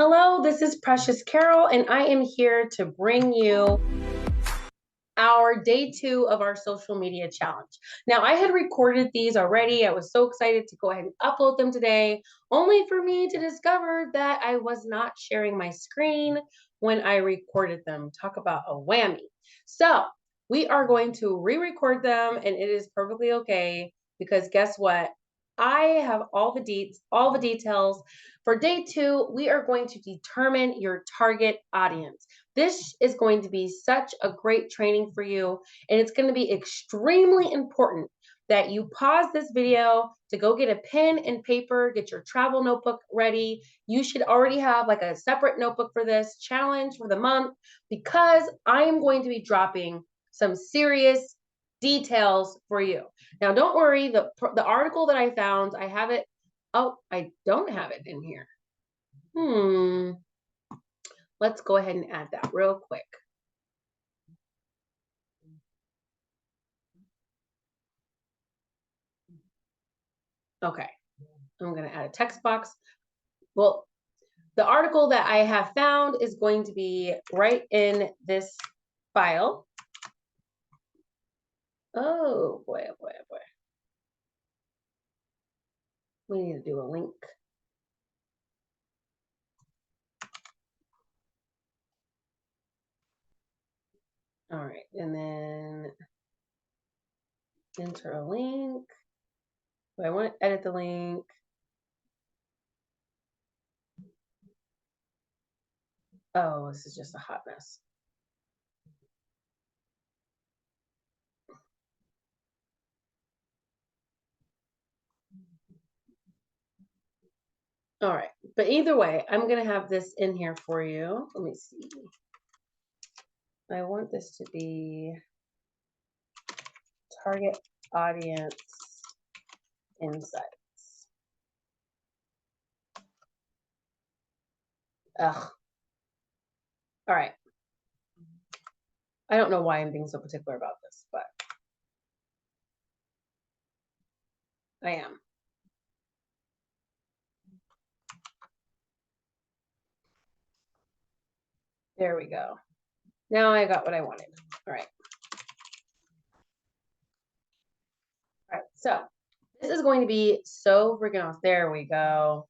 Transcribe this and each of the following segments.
Hello, this is Precious Carol, and I am here to bring you our day 2 of our social media challenge. Now, I had recorded these already. I was so excited to go ahead and upload them today, only for me to discover that I was not sharing my screen when I recorded them. Talk about a whammy. So, we are going to re-record them, and it is perfectly okay because guess what? I have all the details. For day 2, we are going to determine your target audience. This is going to be such a great training for you, and it's going to be extremely important that you pause this video to go get a pen and paper, get your travel notebook ready. You should already have like a separate notebook for this challenge for the month because I am going to be dropping some serious details for you. Now, don't worry, the article that I found, I have it. Oh, I don't have it in here. Let's go ahead and add that real quick. Okay, I'm going to add a text box. Well, the article that I have found is going to be right in this file. Oh boy, oh boy, oh boy. We need to do a link. All right, and then enter a link. I want to edit the link. Oh, this is just a hot mess. All right, but either way, I'm going to have this in here for you. Let me see. I want this to be target audience insights. Ugh. All right. I don't know why I'm being so particular about this, but I am. There we go. Now I got what I wanted. All right. All right. So this is going to be so freaking awesome. There we go.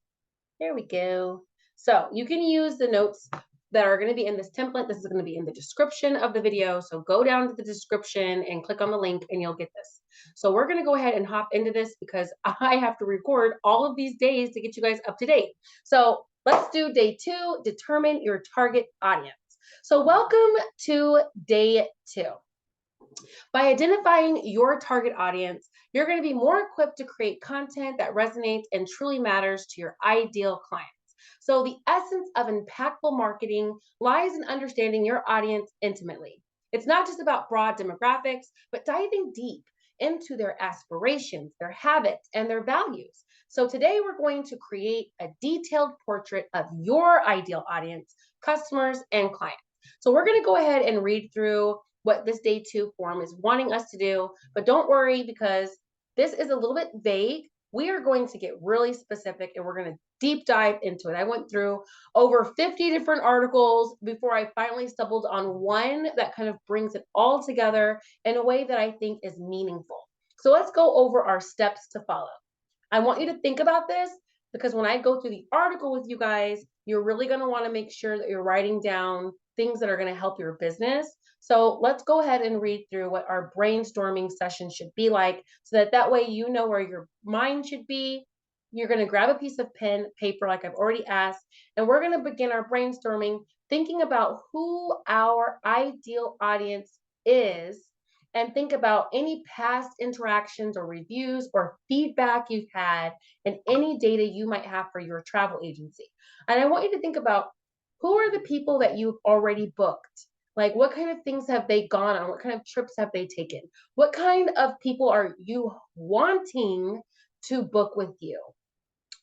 There we go. So you can use the notes that are going to be in this template. This is going to be in the description of the video. So go down to the description and click on the link and you'll get this. So we're going to go ahead and hop into this because I have to record all of these days to get you guys up to date. So let's do day 2, determine your target audience. So welcome to day 2. By identifying your target audience, you're going to be more equipped to create content that resonates and truly matters to your ideal clients. So the essence of impactful marketing lies in understanding your audience intimately. It's not just about broad demographics, but diving deep into their aspirations, their habits, and their values. So today we're going to create a detailed portrait of your ideal audience, customers, and clients. So we're going to go ahead and read through what this day 2 form is wanting us to do, but don't worry because this is a little bit vague. We are going to get really specific and we're going to deep dive into it. I went through over 50 different articles before I finally stumbled on one that kind of brings it all together in a way that I think is meaningful. So let's go over our steps to follow. I want you to think about this because when I go through the article with you guys, you're really going to want to make sure that you're writing down things that are going to help your business. So let's go ahead and read through what our brainstorming session should be like so that way you know where your mind should be. You're going to grab a piece of pen, paper, like I've already asked, and we're going to begin our brainstorming thinking about who our ideal audience is and think about any past interactions or reviews or feedback you've had and any data you might have for your travel agency. And I want you to think about who are the people that you've already booked? Like, what kind of things have they gone on? What kind of trips have they taken? What kind of people are you wanting to book with you?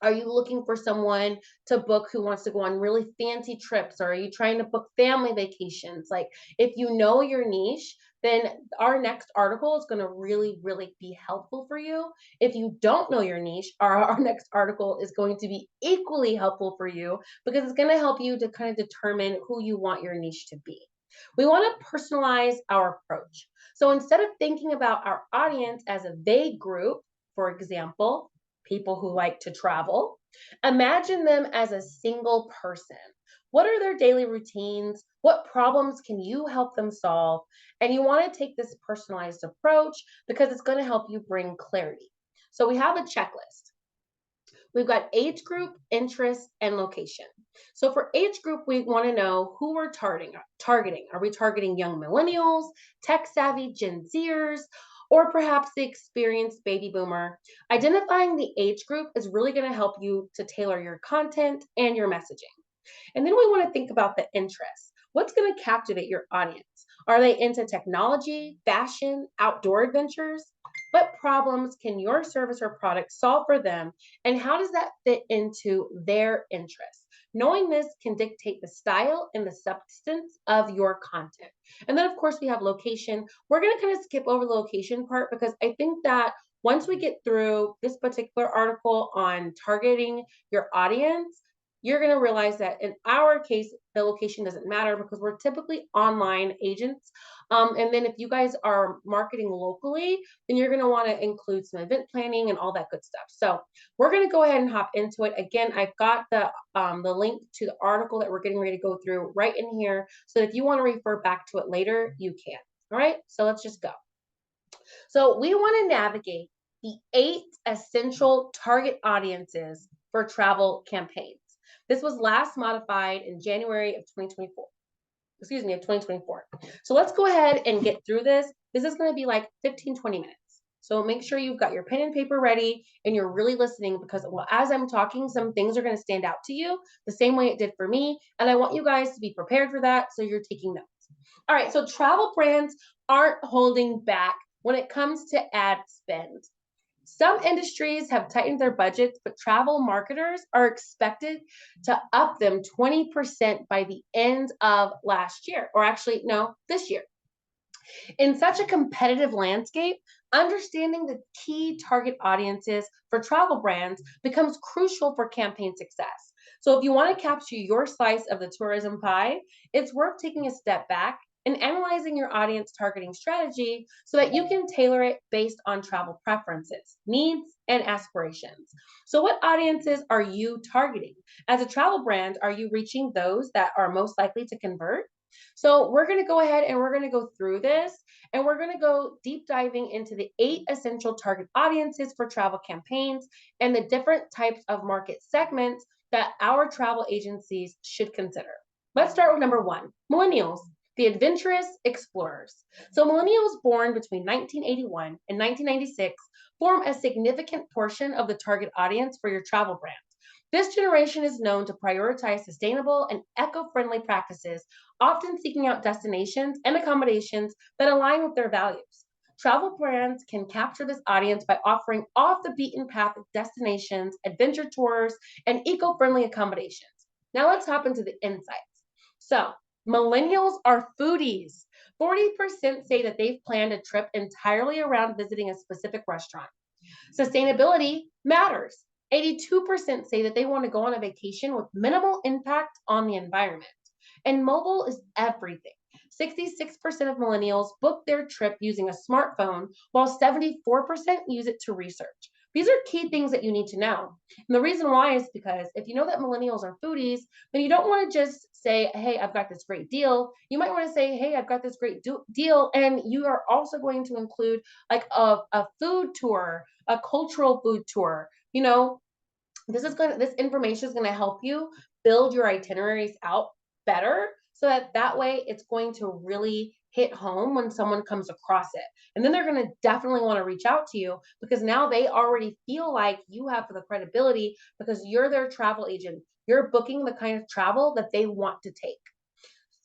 Are you looking for someone to book who wants to go on really fancy trips? Or are you trying to book family vacations? Like, if you know your niche, then our next article is going to really, really be helpful for you. If you don't know your niche, our next article is going to be equally helpful for you because it's going to help you to kind of determine who you want your niche to be. We want to personalize our approach. So instead of thinking about our audience as a vague group, for example, people who like to travel, imagine them as a single person. What are their daily routines? What problems can you help them solve? And you want to take this personalized approach because it's going to help you bring clarity. So we have a checklist. We've got age group, interest, and location. So for age group, we want to know who we're targeting. Are we targeting young millennials, tech savvy Gen Zers, or perhaps the experienced baby boomer? Identifying the age group is really going to help you to tailor your content and your messaging. And then we want to think about the interests. What's going to captivate your audience? Are they into technology, fashion, outdoor adventures? What problems can your service or product solve for them? And how does that fit into their interests? Knowing this can dictate the style and the substance of your content. And then, of course, we have location. We're going to kind of skip over the location part because I think that once we get through this particular article on targeting your audience, you're going to realize that in our case, the location doesn't matter because we're typically online agents. And then if you guys are marketing locally, then you're going to want to include some event planning and all that good stuff. So we're going to go ahead and hop into it. Again, I've got the link to the article that we're getting ready to go through right in here. So if you want to refer back to it later, you can. All right, so let's just go. So we want to navigate the 8 essential target audiences for travel campaigns. This was last modified in January of 2024. Excuse me, of 2024. So let's go ahead and get through this. This is going to be like 15, 20 minutes. So make sure you've got your pen and paper ready and you're really listening because as I'm talking, some things are going to stand out to you the same way it did for me. And I want you guys to be prepared for that. So you're taking notes. All right. So travel brands aren't holding back when it comes to ad spend. Some industries have tightened their budgets, but travel marketers are expected to up them 20% by the end of last year, or actually, no, this year. In such a competitive landscape, understanding the key target audiences for travel brands becomes crucial for campaign success. So, if you want to capture your slice of the tourism pie, it's worth taking a step back and analyzing your audience targeting strategy so that you can tailor it based on travel preferences, needs, and aspirations. So, what audiences are you targeting? As a travel brand, are you reaching those that are most likely to convert? So we're going to go ahead and we're going to go through this and we're going to go deep diving into the 8 essential target audiences for travel campaigns and the different types of market segments that our travel agencies should consider. Let's start with number 1, millennials, the adventurous explorers. So millennials born between 1981 and 1996 form a significant portion of the target audience for your travel brand. This generation is known to prioritize sustainable and eco-friendly practices, often seeking out destinations and accommodations that align with their values. Travel brands can capture this audience by offering off the beaten path destinations, adventure tours, and eco-friendly accommodations. Now let's hop into the insights. So, millennials are foodies. 40% say that they've planned a trip entirely around visiting a specific restaurant. Sustainability matters. 82% say that they want to go on a vacation with minimal impact on the environment. And mobile is everything. 66% of millennials book their trip using a smartphone, while 74% use it to research. These are key things that you need to know. And the reason why is because if you know that millennials are foodies, then you don't want to just say, hey, I've got this great deal. You might want to say, hey, I've got this great deal. And you are also going to include like a food tour, a cultural food tour. This information is going to help you build your itineraries out better so that way it's going to really hit home when someone comes across it. And then they're going to definitely want to reach out to you because now they already feel like you have the credibility because you're their travel agent. You're booking the kind of travel that they want to take.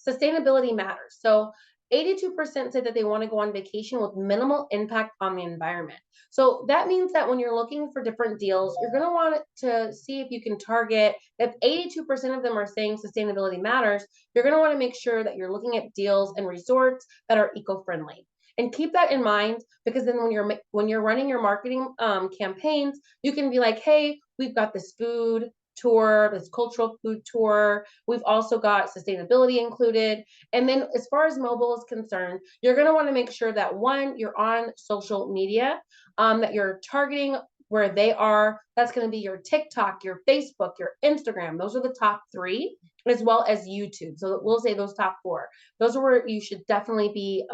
Sustainability matters. So 82% said that they want to go on vacation with minimal impact on the environment. So that means that when you're looking for different deals, you're going to want to see if you can target, if 82% of them are saying sustainability matters, you're going to want to make sure that you're looking at deals and resorts that are eco-friendly. And keep that in mind, because then when you're running your marketing campaigns, you can be like, hey, we've got this food tour, this cultural food tour. We've also got sustainability included. And then as far as mobile is concerned, you're going to want to make sure that one, you're on social media, that you're targeting where they are. That's going to be your TikTok, your Facebook, your Instagram. Those are the top three, as well as YouTube. So we'll say those top four. Those are where you should definitely be.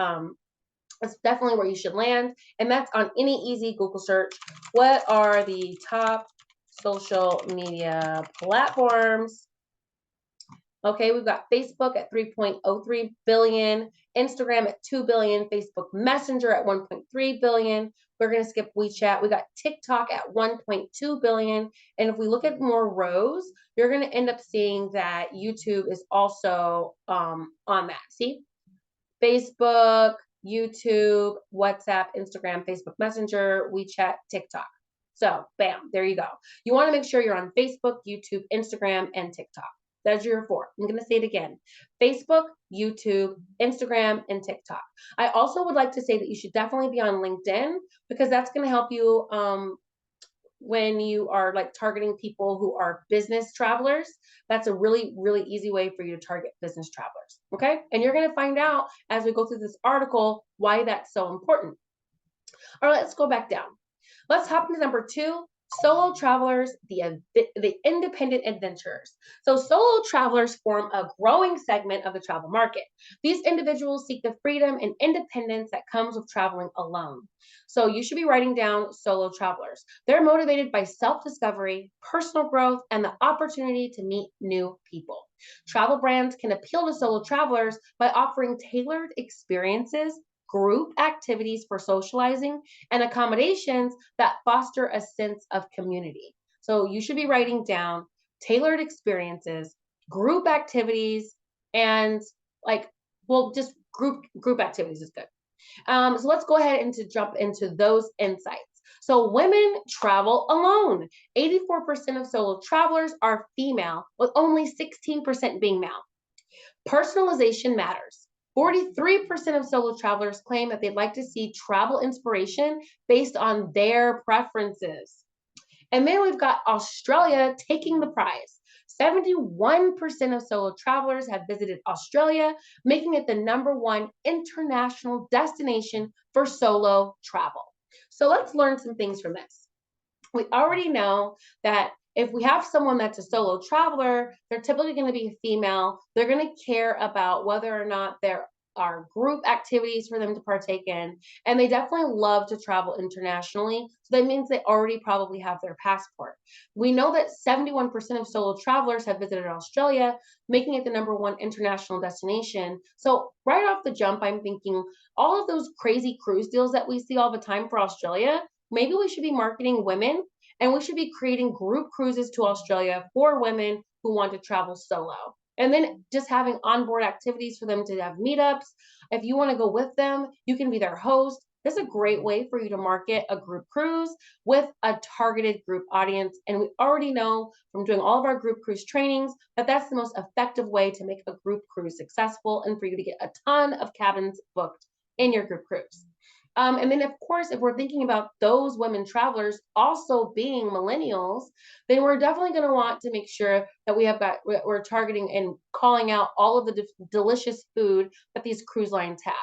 That's definitely where you should land. And that's on any easy Google search. What are the top social media platforms? Okay, we've got Facebook at 3.03 billion, Instagram at 2 billion, Facebook Messenger at 1.3 billion. We're going to skip WeChat. We got TikTok at 1.2 billion. And if we look at more rows, you're going to end up seeing that YouTube is also on that. See? Facebook, YouTube, WhatsApp, Instagram, Facebook Messenger, WeChat, TikTok. So bam, there you go. You want to make sure you're on Facebook, YouTube, Instagram, and TikTok. That's your four. I'm going to say it again. Facebook, YouTube, Instagram, and TikTok. I also would like to say that you should definitely be on LinkedIn, because that's going to help you when you are like targeting people who are business travelers. That's a really, really easy way for you to target business travelers. Okay. And you're going to find out as we go through this article why that's so important. All right, let's go back down. Let's hop into number 2, solo travelers, the independent adventurers. So solo travelers form a growing segment of the travel market. These individuals seek the freedom and independence that comes with traveling alone. So you should be writing down solo travelers. They're motivated by self-discovery, personal growth, and the opportunity to meet new people. Travel brands can appeal to solo travelers by offering tailored experiences, group activities for socializing, and accommodations that foster a sense of community. So you should be writing down tailored experiences, group activities, and just group activities is good. So let's go ahead and to jump into those insights. So women travel alone. 84% of solo travelers are female, with only 16% being male. Personalization matters. 43% of solo travelers claim that they'd like to see travel inspiration based on their preferences. And then we've got Australia taking the prize. 71% of solo travelers have visited Australia, making it the #1 international destination for solo travel. So let's learn some things from this. We already know that if we have someone that's a solo traveler, they're typically going to be a female. They're going to care about whether or not there are group activities for them to partake in. And they definitely love to travel internationally. So that means they already probably have their passport. We know that 71% of solo travelers have visited Australia, making it the #1 international destination. So right off the jump, I'm thinking all of those crazy cruise deals that we see all the time for Australia, maybe we should be marketing women, and we should be creating group cruises to Australia for women who want to travel solo. And then just having onboard activities for them to have meetups. If you want to go with them, you can be their host. This is a great way for you to market a group cruise with a targeted group audience. And we already know from doing all of our group cruise trainings that that's the most effective way to make a group cruise successful and for you to get a ton of cabins booked in your group cruise. And then, of course, if we're thinking about those women travelers also being millennials, then we're definitely going to want to make sure that we're targeting and calling out all of the delicious food that these cruise lines have.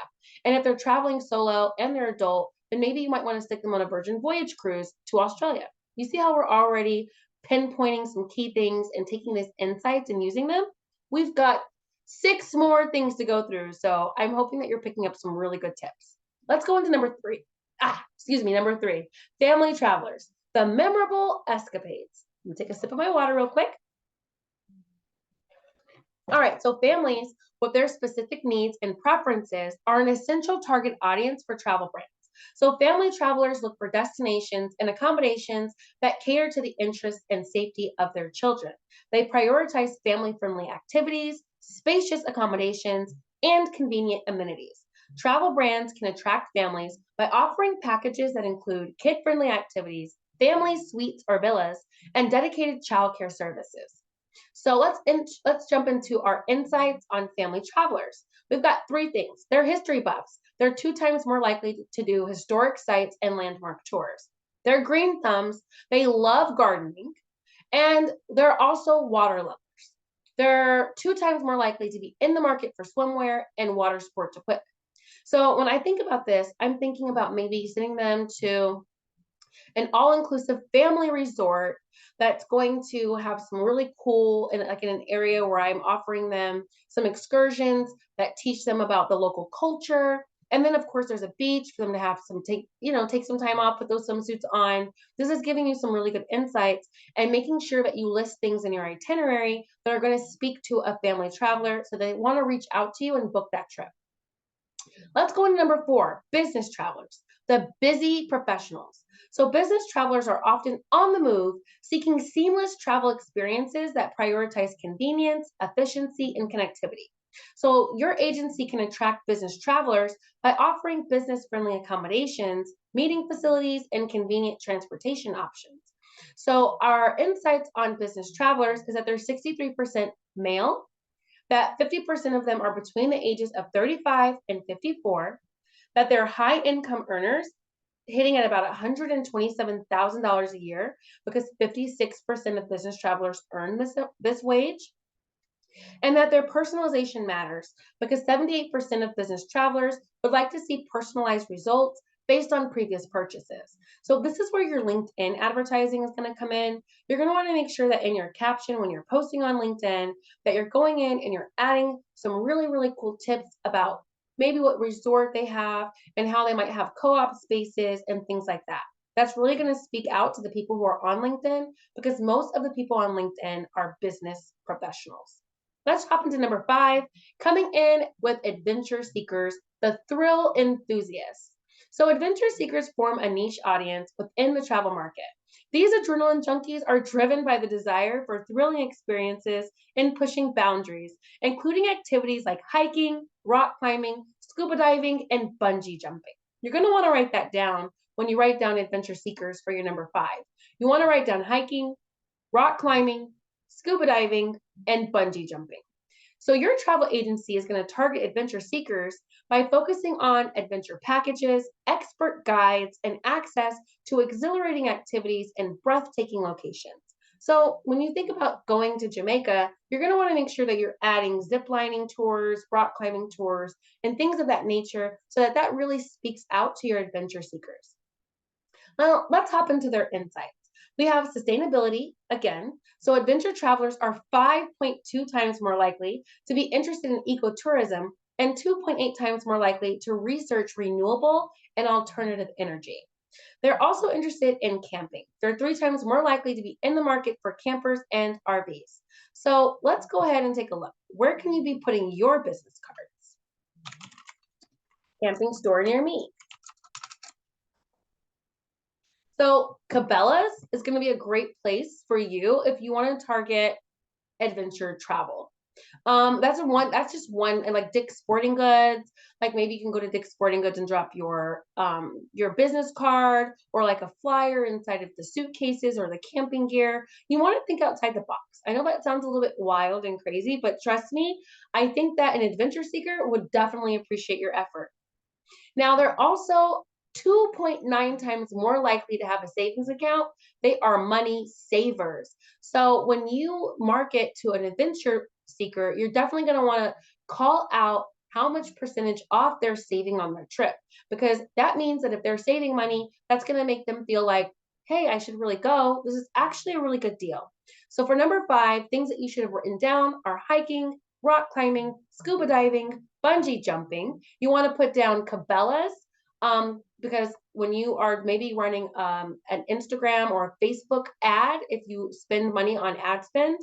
And if they're traveling solo and they're adult, then maybe you might want to stick them on a Virgin Voyage cruise to Australia. You see how we're already pinpointing some key things and taking these insights and using them? We've got 6 more things to go through. So I'm hoping that you're picking up some really good tips. Let's go into number 3. Number 3, family travelers, the memorable escapades. Let me take a sip of my water real quick. All right, so families with their specific needs and preferences are an essential target audience for travel brands. So family travelers look for destinations and accommodations that cater to the interests and safety of their children. They prioritize family-friendly activities, spacious accommodations, and convenient amenities. Travel brands can attract families by offering packages that include kid-friendly activities, family suites or villas, and dedicated childcare services. So let's jump into our insights on family travelers. We've got three things. They're history buffs. They're 2 times more likely to do historic sites and landmark tours. They're green thumbs. They love gardening, and they're also water lovers. They're 2 times more likely to be in the market for swimwear and water sports equipment. So when I think about this, I'm thinking about maybe sending them to an all-inclusive family resort that's going to have some really cool, and like in an area where I'm offering them some excursions that teach them about the local culture. And then of course there's a beach for them to have some take some time off, put those swimsuits on. This is giving you some really good insights and making sure that you list things in your itinerary that are going to speak to a family traveler so they want to reach out to you and book that trip. Let's go into number 4, business travelers, the busy professionals. So business travelers are often on the move, seeking seamless travel experiences that prioritize convenience, efficiency, and connectivity. So your agency can attract business travelers by offering business-friendly accommodations, meeting facilities, and convenient transportation options. So our insights on business travelers is that they're 63% male, that 50% of them are between the ages of 35 and 54, that they're high income earners, hitting at about $127,000 a year because 56% of business travelers earn this wage, and that their personalization matters because 78% of business travelers would like to see personalized results based on previous purchases. So this is where your LinkedIn advertising is going to come in. You're going to want to make sure that in your caption when you're posting on LinkedIn that you're going in and you're adding some really, really cool tips about maybe what resort they have and how they might have co-op spaces and things like that. That's really going to speak out to the people who are on LinkedIn because most of the people on LinkedIn are business professionals. Let's hop into number 5, coming in with adventure seekers, the thrill enthusiasts. So adventure seekers form a niche audience within the travel market. These adrenaline junkies are driven by the desire for thrilling experiences and pushing boundaries, including activities like hiking, rock climbing, scuba diving, and bungee jumping. You're going to want to write that down when you write down adventure seekers for your number 5. You want to write down hiking, rock climbing, scuba diving, and bungee jumping. So your travel agency is going to target adventure seekers by focusing on adventure packages, expert guides, and access to exhilarating activities and breathtaking locations. So when you think about going to Jamaica, you're going to want to make sure that you're adding zip lining tours, rock climbing tours, and things of that nature so that that really speaks out to your adventure seekers. Now, let's hop into their insights. We have sustainability again. So adventure travelers are 5.2 times more likely to be interested in ecotourism and 2.8 times more likely to research renewable and alternative energy. They're also interested in camping. They're 3 times more likely to be in the market for campers and RVs. So let's go ahead and take a look. Where can you be putting your business cards? Camping store near me. So Cabela's is going to be a great place for you if you want to target adventure travel. That's just one, and like Dick's Sporting Goods, like maybe you can go to Dick's Sporting Goods and drop your business card or like a flyer inside of the suitcases or the camping gear. You want to think outside the box. I know that sounds a little bit wild and crazy, but trust me, I think that an adventure seeker would definitely appreciate your effort. Now, they're also 2.9 times more likely to have a savings account. They are money savers. So when you market to an adventure seeker, you're definitely going to want to call out how much percentage off they're saving on their trip, because that means that if they're saving money, that's going to make them feel like, hey, I should really go. This is actually a really good deal. So for number 5, things that you should have written down are hiking, rock climbing, scuba diving, bungee jumping. You want to put down Cabela's, because when you are maybe running an Instagram or a Facebook ad, if you spend money on ad spend,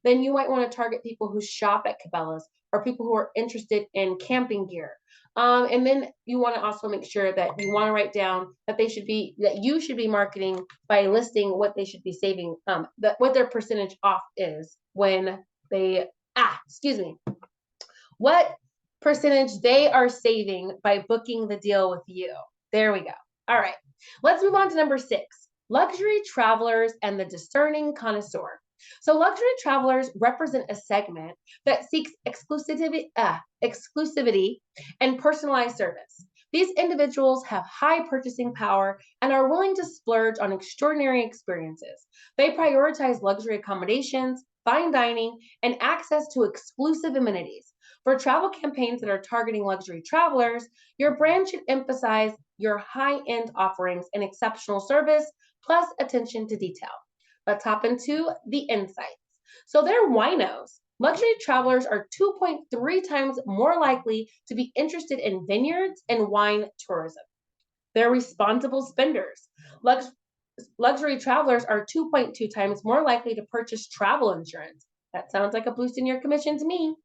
then you might want to target people who shop at Cabela's or people who are interested in camping gear. And then you want to also make sure that you want to write down that you should be marketing by listing what they should be saving, what their percentage off is when they, what percentage they are saving by booking the deal with you. There we go. All right, let's move on to number 6, luxury travelers and the discerning connoisseur. So luxury travelers represent a segment that seeks exclusivity and personalized service. These individuals have high purchasing power and are willing to splurge on extraordinary experiences. They prioritize luxury accommodations, fine dining, and access to exclusive amenities. For travel campaigns that are targeting luxury travelers, your brand should emphasize your high end offerings and exceptional service, plus attention to detail. Let's hop into the insights. So they're winos. Luxury travelers are 2.3 times more likely to be interested in vineyards and wine tourism. They're responsible spenders. Lux- Luxury travelers are 2.2 times more likely to purchase travel insurance. That sounds like a boost in your commission to me.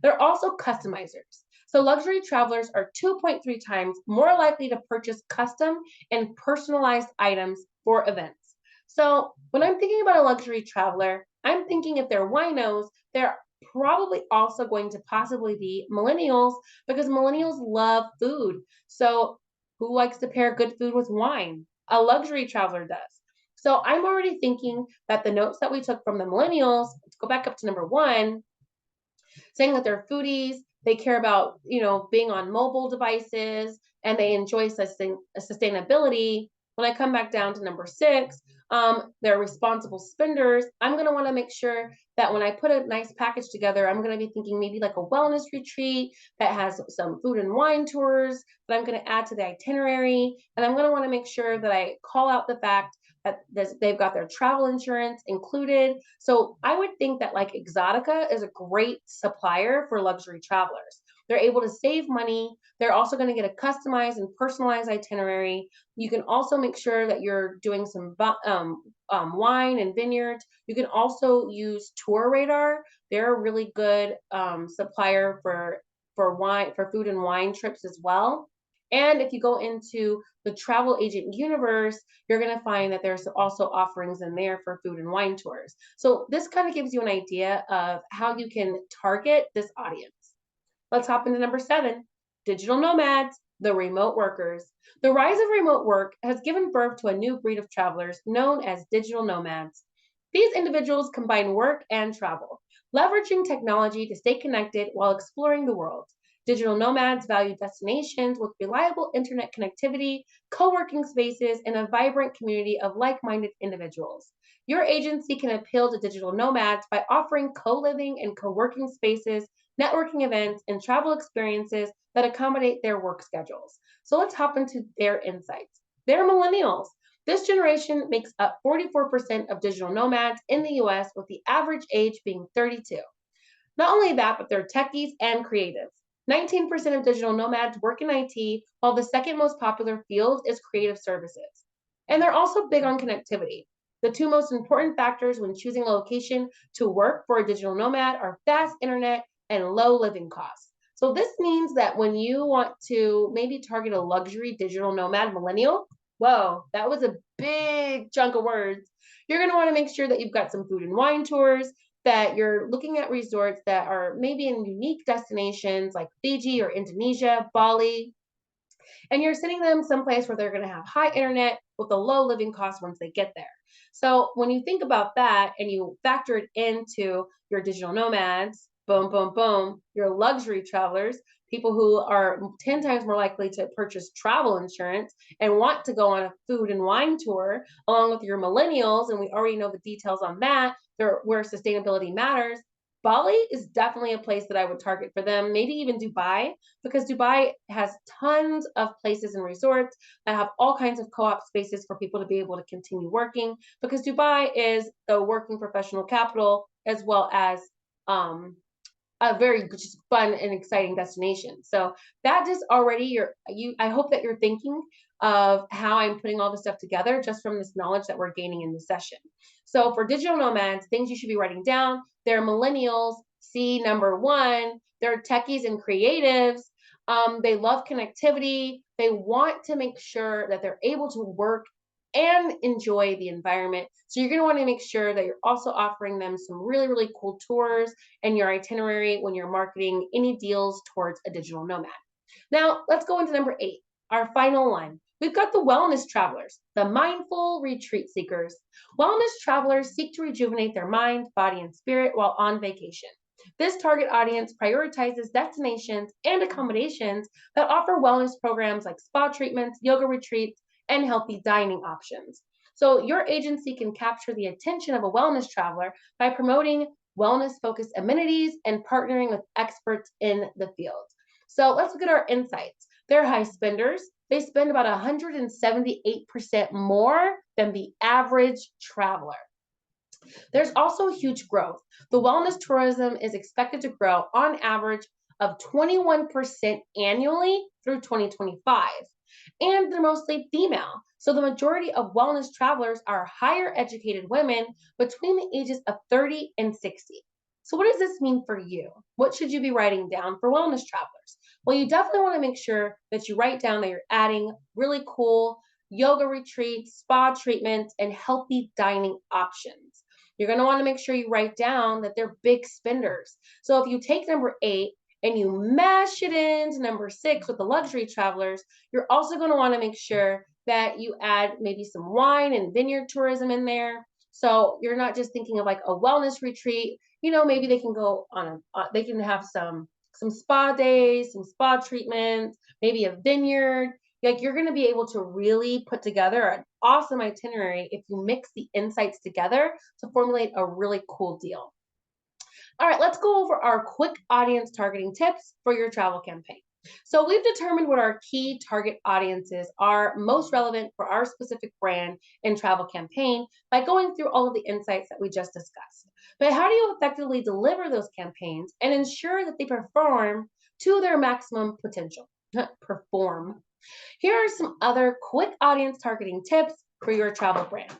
They're also customizers. So luxury travelers are 2.3 times more likely to purchase custom and personalized items for events. So when I'm thinking about a luxury traveler, I'm thinking if they're winos, they're probably also going to possibly be millennials because millennials love food. So who likes to pair good food with wine? A luxury traveler does. So I'm already thinking that the notes that we took from the millennials, let's go back up to number 1, saying that they're foodies, they care about, being on mobile devices, and they enjoy sustainability. When I come back down to number 6, they're responsible spenders. I'm going to want to make sure that when I put a nice package together, I'm going to be thinking maybe like a wellness retreat that has some food and wine tours that I'm going to add to the itinerary. And I'm going to want to make sure that I call out the fact that they've got their travel insurance included. So I would think that like Exotica is a great supplier for luxury travelers. They're able to save money. They're also going to get a customized and personalized itinerary. You can also make sure that you're doing some wine and vineyards. You can also use Tour Radar. They're a really good supplier for food and wine trips as well. And if you go into the travel agent universe, you're going to find that there's also offerings in there for food and wine tours. So this kind of gives you an idea of how you can target this audience. Let's hop into number 7, digital nomads, the remote workers. The rise of remote work has given birth to a new breed of travelers known as digital nomads. These individuals combine work and travel, leveraging technology to stay connected while exploring the world. Digital nomads value destinations with reliable internet connectivity, co-working spaces, and a vibrant community of like-minded individuals. Your agency can appeal to digital nomads by offering co-living and co-working spaces, networking events, and travel experiences that accommodate their work schedules. So let's hop into their insights. They're millennials. This generation makes up 44% of digital nomads in the US, with the average age being 32. Not only that, but they're techies and creatives. 19% of digital nomads work in IT, while the second most popular field is creative services. And they're also big on connectivity. The two most important factors when choosing a location to work for a digital nomad are fast internet and low living costs. So this means that when you want to maybe target a luxury digital nomad millennial, whoa, that was a big chunk of words. You're going to want to make sure that you've got some food and wine tours, that you're looking at resorts that are maybe in unique destinations like Fiji or Indonesia, Bali, and you're sending them someplace where they're going to have high internet with a low living cost once they get there. So when you think about that and you factor it into your digital nomads, boom, boom, boom, your luxury travelers, people who are 10 times more likely to purchase travel insurance and want to go on a food and wine tour, along with your millennials, and we already know the details on that, where sustainability matters. Bali is definitely a place that I would target for them, maybe even Dubai, because Dubai has tons of places and resorts that have all kinds of co-op spaces for people to be able to continue working, because Dubai is the working professional capital as well as a very just fun and exciting destination. So that is already I hope that you're thinking of how I'm putting all this stuff together just from this knowledge that we're gaining in this session. So for digital nomads, things you should be writing down, they're millennials, see number 1, they're techies and creatives. They love connectivity. They want to make sure that they're able to work and enjoy the environment. So you're going to want to make sure that you're also offering them some really, really cool tours in your itinerary when you're marketing any deals towards a digital nomad. Now, let's go into number 8, our final one. We've got the wellness travelers, the mindful retreat seekers. Wellness travelers seek to rejuvenate their mind, body, and spirit while on vacation. This target audience prioritizes destinations and accommodations that offer wellness programs like spa treatments, yoga retreats, and healthy dining options. So, your agency can capture the attention of a wellness traveler by promoting wellness focused amenities and partnering with experts in the field. So, let's look at our insights. They're high spenders. They spend about 178% more than the average traveler. There's also huge growth. The wellness tourism is expected to grow on average of 21% annually through 2025. And they're mostly female. So the majority of wellness travelers are higher educated women between the ages of 30 and 60. So what does this mean for you? What should you be writing down for wellness travelers? Well, you definitely want to make sure that you write down that you're adding really cool yoga retreats, spa treatments, and healthy dining options. You're going to want to make sure you write down that they're big spenders. So if you take number 8 and you mash it into number 6 with the luxury travelers, you're also going to want to make sure that you add maybe some wine and vineyard tourism in there. So you're not just thinking of like a wellness retreat. Maybe they can go on they can have some spa days, some spa treatments, maybe a vineyard. Like, you're going to be able to really put together an awesome itinerary if you mix the insights together to formulate a really cool deal. All right, let's go over our quick audience targeting tips for your travel campaign. So we've determined what our key target audiences are most relevant for our specific brand and travel campaign by going through all of the insights that we just discussed. But how do you effectively deliver those campaigns and ensure that they perform to their maximum potential? Perform. Here are some other quick audience targeting tips for your travel brand.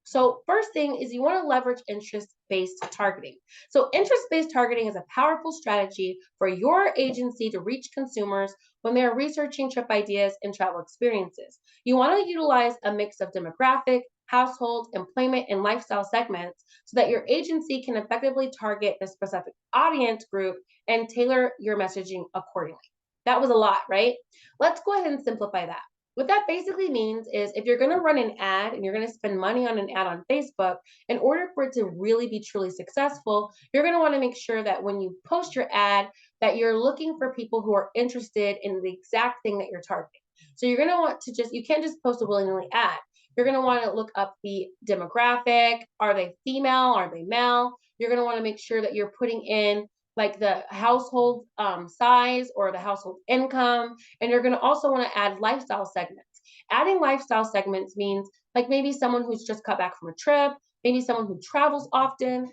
So first thing is you want to leverage interest-based targeting. So interest-based targeting is a powerful strategy for your agency to reach consumers when they're researching trip ideas and travel experiences. You want to utilize a mix of demographic, household, employment, and lifestyle segments so that your agency can effectively target the specific audience group and tailor your messaging accordingly. That was a lot, right? Let's go ahead and simplify that. What that basically means is if you're going to run an ad and you're going to spend money on an ad on Facebook, in order for it to really be truly successful, you're going to want to make sure that when you post your ad, that you're looking for people who are interested in the exact thing that you're targeting. So you're going to want to you can't just post a willy-nilly ad. You're going to want to look up the demographic. Are they female? Are they male? You're going to want to make sure that you're putting in like the household size or the household income. And you're going to also want to add lifestyle segments. Adding lifestyle segments means like maybe someone who's just got back from a trip, maybe someone who travels often.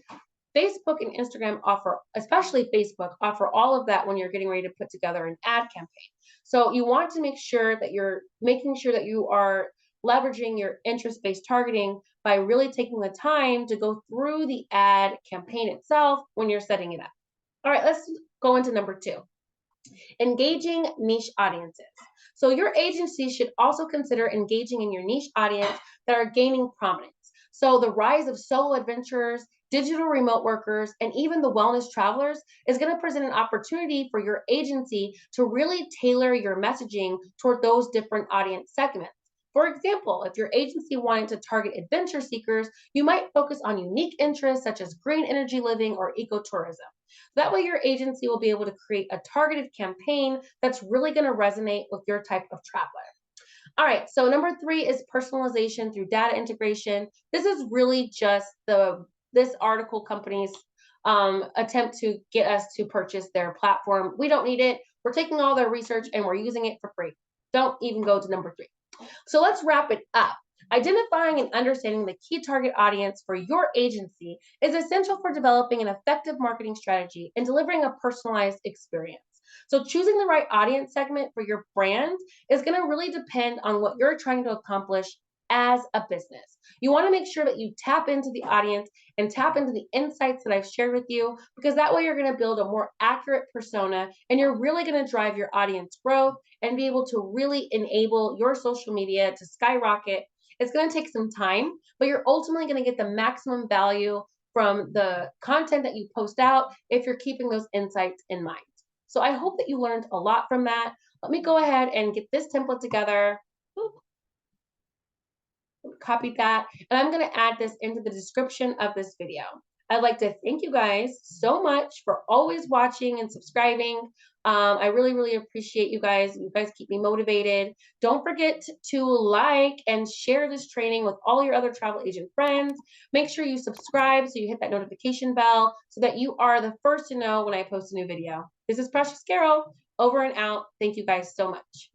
Facebook and Instagram offer, especially Facebook, offer all of that when you're getting ready to put together an ad campaign. So you want to make sure that you're making sure that you are leveraging your interest-based targeting by really taking the time to go through the ad campaign itself when you're setting it up. All right, let's go into number 2, engaging niche audiences. So your agency should also consider engaging in your niche audience that are gaining prominence. So the rise of solo adventurers, digital remote workers, and even the wellness travelers is going to present an opportunity for your agency to really tailor your messaging toward those different audience segments. For example, if your agency wanted to target adventure seekers, you might focus on unique interests such as green energy living or ecotourism. That way, your agency will be able to create a targeted campaign that's really going to resonate with your type of traveler. All right, so number 3 is personalization through data integration. This is really just this article company's attempt to get us to purchase their platform. We don't need it. We're taking all their research and we're using it for free. Don't even go to number 3. So let's wrap it up. Identifying and understanding the key target audience for your agency is essential for developing an effective marketing strategy and delivering a personalized experience. So choosing the right audience segment for your brand is going to really depend on what you're trying to accomplish as a business. You want to make sure that you tap into the audience and tap into the insights that I've shared with you, because that way you're going to build a more accurate persona and you're really going to drive your audience growth and be able to really enable your social media to skyrocket It's going to take some time, but you're ultimately going to get the maximum value from the content that you post out if you're keeping those insights in mind. So I hope that you learned a lot from that. Let me go ahead and get this template together. Oop, copied that, and I'm going to add this into the description of this video. I'd like to thank you guys so much for always watching and subscribing. I really, really appreciate you guys. You guys keep me motivated. Don't forget to like and share this training with all your other travel agent friends. Make sure you subscribe so you hit that notification bell so that you are the first to know when I post a new video. This is Precious Carol, over and out. Thank you guys so much.